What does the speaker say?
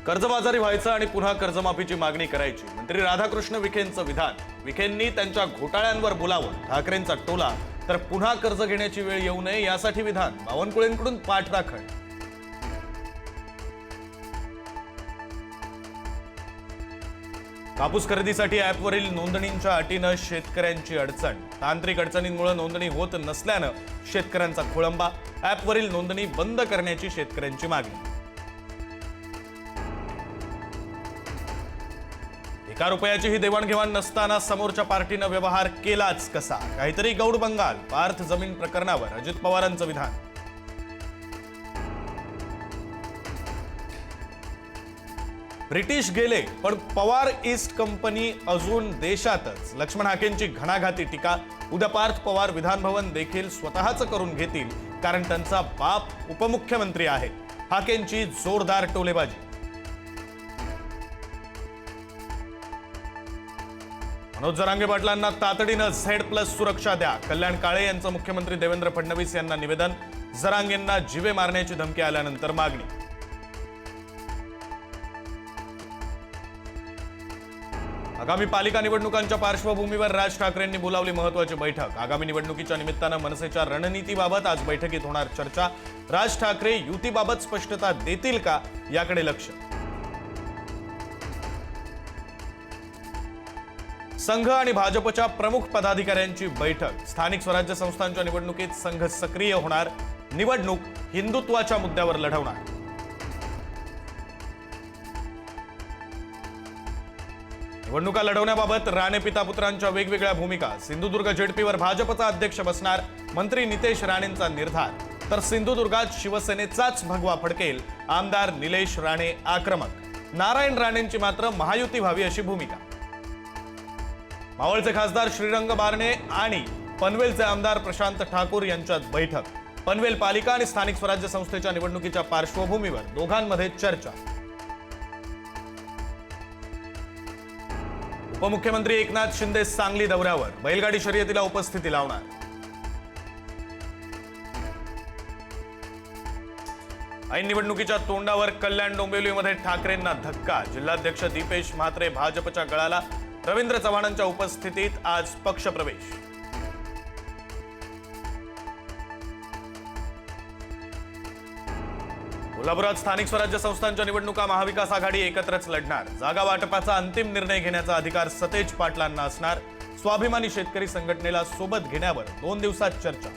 कर्जबाजारी व्हायचं आणि पुन्हा कर्जमाफीची मागणी करायची, मंत्री राधाकृष्ण विखेंचं विधान. विखेंनी त्यांच्या घोटाळ्यांवर बोलावं, ठाकरेंचा टोला, तर पुन्हा कर्ज घेण्याची वेळ येऊ नये यासाठी विधान. बावनकुळेंकडून पाठराखण. कापूस खरेदीसाठी ॲपवरील नोंदणींच्या अटीनं शेतकऱ्यांची अडचण. तांत्रिक अडचणींमुळे नोंदणी होत नसल्यानं शेतकऱ्यांचा खोळंबा. ॲपवरील नोंदणी बंद करण्याची शेतकऱ्यांची मागणी. एका रुपयाची ही देवाणघेवाण नसताना समोरच्या पार्टीनं व्यवहार केलाच कसा? काहीतरी गौड बंगाल. पार्थ जमीन प्रकरणावर अजित पवारांचं विधान. ब्रिटिश गेले पण पवार ईस्ट कंपनी अजून देशातच. लक्ष्मण हाकेंची घणाघाती टीका. उद्या पार्थ पवार विधानभवन देखील स्वतःच करून घेतील, कारण त्यांचा बाप उपमुख्यमंत्री आहे. हाकेंची जोरदार टोलेबाजी. मनोज जरांगे पाटलांना तातडीनं Z+ सुरक्षा द्या. कल्याण काळे यांचं मुख्यमंत्री देवेंद्र फडणवीस यांना निवेदन. जरांगेंना जीवे मारण्याची धमकी आल्यानंतर मागणी. आगामी पालिका निवडणुकांच्या पार्श्वभूमीवर राज ठाकरेंनी बोलावली महत्त्वाची बैठक. आगामी निवडणुकीच्या निमित्तानं मनसेच्या रणनीतीबाबत आज बैठकीत होणार चर्चा. राज ठाकरे युतीबाबत स्पष्टता देतील का, याकडे लक्ष. संघ आणि भाजपच्या प्रमुख पदाधिकाऱ्यांची बैठक. स्थानिक स्वराज्य संस्थांच्या निवडणुकीत संघ सक्रिय होणार. निवडणूक हिंदुत्वाच्या मुद्द्यावर लढवणार. निवडणुका लढवण्याबाबत राणे पिता पुत्रांच्या वेगवेगळ्या भूमिका. सिंधुदुर्ग जेडपीवर भाजपचा अध्यक्ष बसणार. मंत्री नितेश राणेंचा निर्धार. तर सिंधुदुर्गात शिवसेनेचाच भगवा फडकेल. आमदार निलेश राणे आक्रमक. नारायण राणेंची मात्र महायुती व्हावी अशी भूमिका. मावळचे खासदार श्रीरंग बारणे आणि पनवेलचे आमदार प्रशांत ठाकूर यांच्यात बैठक. पनवेल पालिका आणि स्थानिक स्वराज्य संस्थेच्या निवडणुकीच्या पार्श्वभूमीवर दोघांमध्ये चर्चा. उपमुख्यमंत्री एकनाथ शिंदे सांगली दौऱ्यावर. बैलगाडी शर्यतीला उपस्थिती लावणार. ऐन निवडणुकीच्या तोंडावर कल्याण डोंबिवलीमध्ये ठाकरेंना धक्का. जिल्हाध्यक्ष दीपेश म्हात्रे भाजपच्या गळाला. रवींद्र चव्हाणांच्या उपस्थितीत आज पक्षप्रवेश. कोल्हापुरात स्थानिक स्वराज्य संस्थांच्या निवडणुका महाविकास आघाडी एकत्रच लढणार. जागा वाटपाचा अंतिम निर्णय घेण्याचा अधिकार सतेज पाटलांना असणार. स्वाभिमानी शेतकरी संघटनेला सोबत घेण्यावर 2 दिवसात चर्चा.